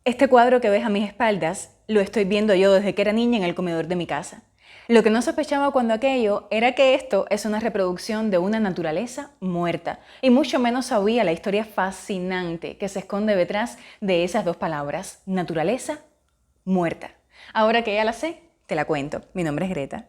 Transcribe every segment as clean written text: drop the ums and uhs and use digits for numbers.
Este cuadro que ves a mis espaldas lo estoy viendo yo desde que era niña en el comedor de mi casa. Lo que no sospechaba cuando aquello era que esto es una reproducción de una naturaleza muerta, y mucho menos sabía la historia fascinante que se esconde detrás de esas dos palabras, naturaleza muerta. Ahora que ya la sé, te la cuento. Mi nombre es Greta.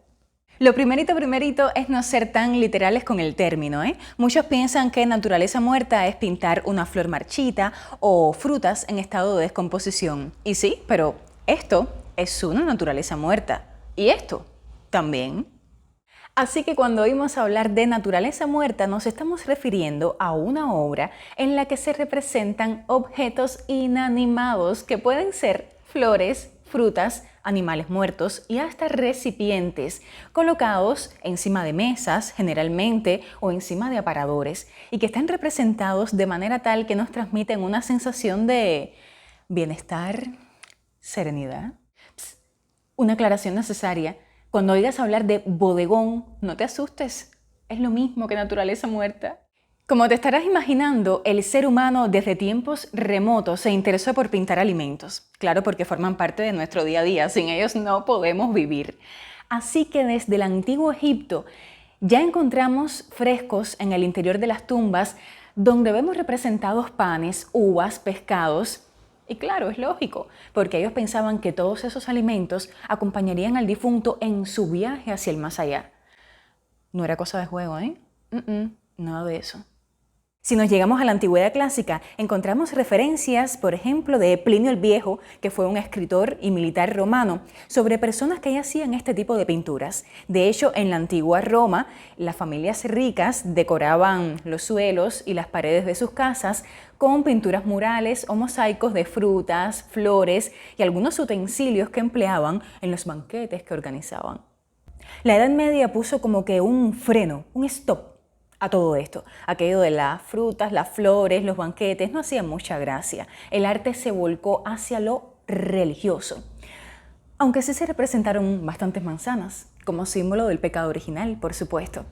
Lo primerito es no ser tan literales con el término, ¿eh? Muchos piensan que naturaleza muerta es pintar una flor marchita o frutas en estado de descomposición. Y sí, pero esto es una naturaleza muerta. Y esto también. Así que cuando oímos hablar de naturaleza muerta nos estamos refiriendo a una obra en la que se representan objetos inanimados que pueden ser flores, frutas, animales muertos y hasta recipientes colocados encima de mesas generalmente o encima de aparadores y que están representados de manera tal que nos transmiten una sensación de bienestar, serenidad. Una aclaración necesaria. Cuando oigas hablar de bodegón, no te asustes. Es lo mismo que naturaleza muerta. Como te estarás imaginando, el ser humano desde tiempos remotos se interesó por pintar alimentos. Claro, porque forman parte de nuestro día a día. Sin ellos no podemos vivir. Así que desde el antiguo Egipto ya encontramos frescos en el interior de las tumbas donde vemos representados panes, uvas, pescados. Y claro, es lógico, porque ellos pensaban que todos esos alimentos acompañarían al difunto en su viaje hacia el más allá. No era cosa de juego, ¿eh? Nada de eso. Si nos llegamos a la antigüedad clásica, encontramos referencias, por ejemplo, de Plinio el Viejo, que fue un escritor y militar romano, sobre personas que hacían este tipo de pinturas. De hecho, en la antigua Roma, las familias ricas decoraban los suelos y las paredes de sus casas con pinturas murales o mosaicos de frutas, flores y algunos utensilios que empleaban en los banquetes que organizaban. La Edad Media puso como que un freno, un stop a todo esto. Aquello de las frutas, las flores, los banquetes, no hacía mucha gracia. El arte se volcó hacia lo religioso. Aunque sí se representaron bastantes manzanas, como símbolo del pecado original, por supuesto.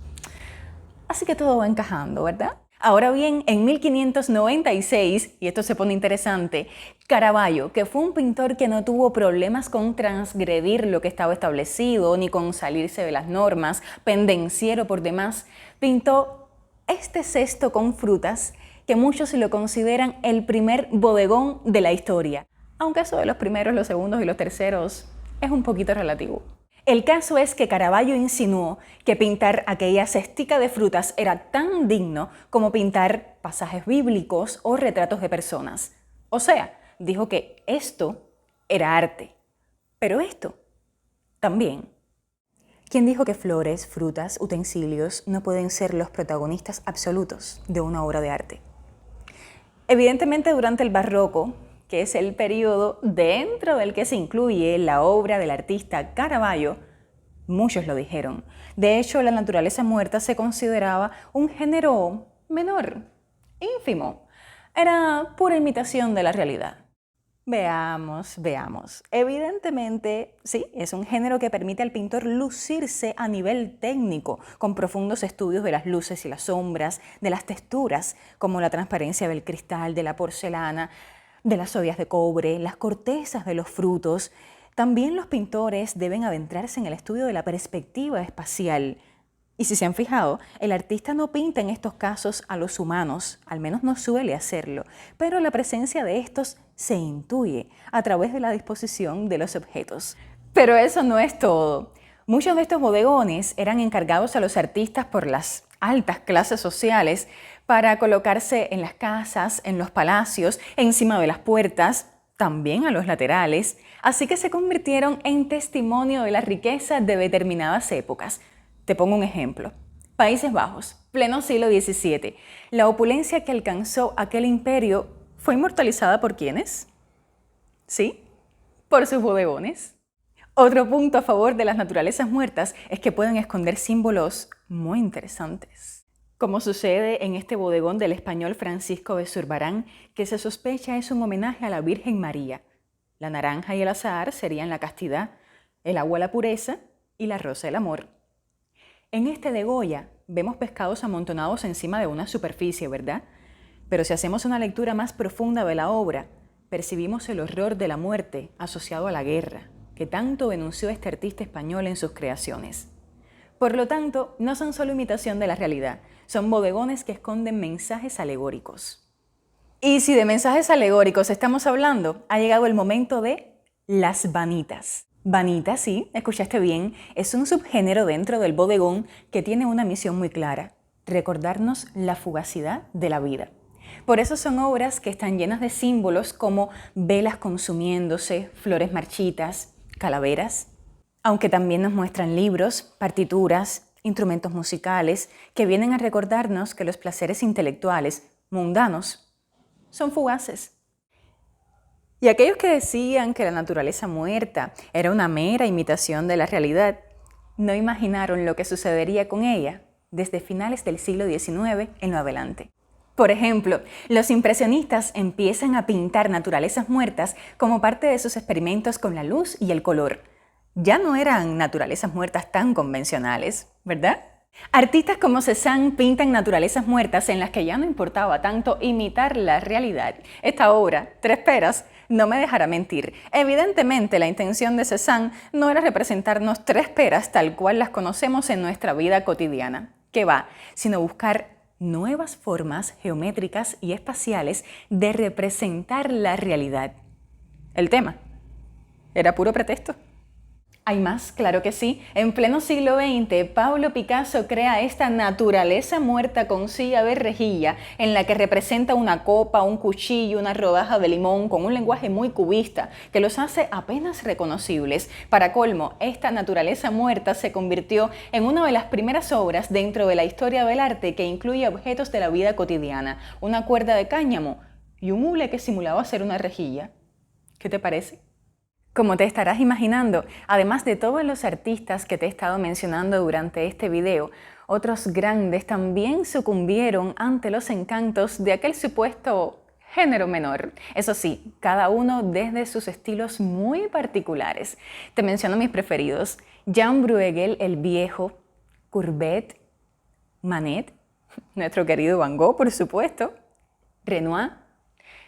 Así que todo va encajando, ¿verdad? Ahora bien, en 1596, y esto se pone interesante, Caravaggio, que fue un pintor que no tuvo problemas con transgredir lo que estaba establecido, ni con salirse de las normas, pendenciero por demás, pintó este cesto con frutas que muchos lo consideran el primer bodegón de la historia. Aunque eso de los primeros, los segundos y los terceros es un poquito relativo. El caso es que Caravaggio insinuó que pintar aquella cestica de frutas era tan digno como pintar pasajes bíblicos o retratos de personas. O sea, dijo que esto era arte, pero esto también. ¿Quién dijo que flores, frutas, utensilios no pueden ser los protagonistas absolutos de una obra de arte? Evidentemente, durante el Barroco, que es el periodo dentro del que se incluye la obra del artista Caravaggio, muchos lo dijeron. De hecho, la naturaleza muerta se consideraba un género menor, ínfimo. Era pura imitación de la realidad. Veamos. Evidentemente, sí, es un género que permite al pintor lucirse a nivel técnico, con profundos estudios de las luces y las sombras, de las texturas, como la transparencia del cristal, de la porcelana, de las sodias de cobre, las cortezas de los frutos. También los pintores deben adentrarse en el estudio de la perspectiva espacial. Y si se han fijado, el artista no pinta en estos casos a los humanos, al menos no suele hacerlo, pero la presencia de estos se intuye a través de la disposición de los objetos. Pero eso no es todo. Muchos de estos bodegones eran encargados a los artistas por las altas clases sociales para colocarse en las casas, en los palacios, encima de las puertas, también a los laterales, así que se convirtieron en testimonio de la riqueza de determinadas épocas. Te pongo un ejemplo. Países Bajos, pleno siglo XVII. La opulencia que alcanzó aquel imperio fue inmortalizada ¿por quiénes? ¿Sí? Por sus bodegones. Otro punto a favor de las naturalezas muertas es que pueden esconder símbolos muy interesantes. Como sucede en este bodegón del español Francisco de Zurbarán, que se sospecha es un homenaje a la Virgen María. La naranja y el azahar serían la castidad, el agua la pureza y la rosa el amor. En este de Goya vemos pescados amontonados encima de una superficie, ¿verdad? Pero si hacemos una lectura más profunda de la obra, percibimos el horror de la muerte asociado a la guerra, que tanto denunció este artista español en sus creaciones. Por lo tanto, no son solo imitación de la realidad, son bodegones que esconden mensajes alegóricos. Y si de mensajes alegóricos estamos hablando, ha llegado el momento de las vanitas. Vanita, sí, escuchaste bien, es un subgénero dentro del bodegón que tiene una misión muy clara: recordarnos la fugacidad de la vida. Por eso son obras que están llenas de símbolos como velas consumiéndose, flores marchitas, calaveras, aunque también nos muestran libros, partituras, instrumentos musicales que vienen a recordarnos que los placeres intelectuales mundanos son fugaces. Y aquellos que decían que la naturaleza muerta era una mera imitación de la realidad, no imaginaron lo que sucedería con ella desde finales del siglo XIX en lo adelante. Por ejemplo, los impresionistas empiezan a pintar naturalezas muertas como parte de sus experimentos con la luz y el color. Ya no eran naturalezas muertas tan convencionales, ¿verdad? Artistas como Cézanne pintan naturalezas muertas en las que ya no importaba tanto imitar la realidad. Esta obra, Tres peras, no me dejará mentir. Evidentemente, la intención de Cézanne no era representarnos tres peras tal cual las conocemos en nuestra vida cotidiana, que va, sino buscar nuevas formas geométricas y espaciales de representar la realidad. El tema era puro pretexto. ¿Hay más? Claro que sí. En pleno siglo XX, Pablo Picasso crea esta naturaleza muerta con silla de rejilla, en la que representa una copa, un cuchillo, una rodaja de limón, con un lenguaje muy cubista, que los hace apenas reconocibles. Para colmo, esta naturaleza muerta se convirtió en una de las primeras obras dentro de la historia del arte que incluye objetos de la vida cotidiana, una cuerda de cáñamo y un hule que simulaba ser una rejilla. ¿Qué te parece? Como te estarás imaginando, además de todos los artistas que te he estado mencionando durante este video, otros grandes también sucumbieron ante los encantos de aquel supuesto género menor. Eso sí, cada uno desde sus estilos muy particulares. Te menciono mis preferidos: Jan Brueghel el Viejo, Courbet, Manet, nuestro querido Van Gogh, por supuesto, Renoir,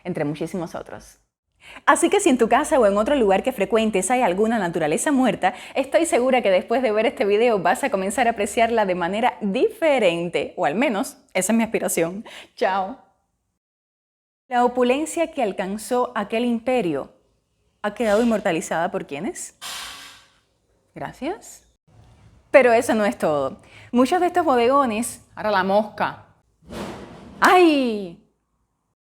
entre muchísimos otros. Así que si en tu casa o en otro lugar que frecuentes hay alguna naturaleza muerta, estoy segura que después de ver este video vas a comenzar a apreciarla de manera diferente, o al menos esa es mi aspiración. ¡Chao! La opulencia que alcanzó aquel imperio ha quedado inmortalizada ¿por quiénes? Gracias. Pero eso no es todo. Muchos de estos bodegones, ahora la mosca. ¡Ay!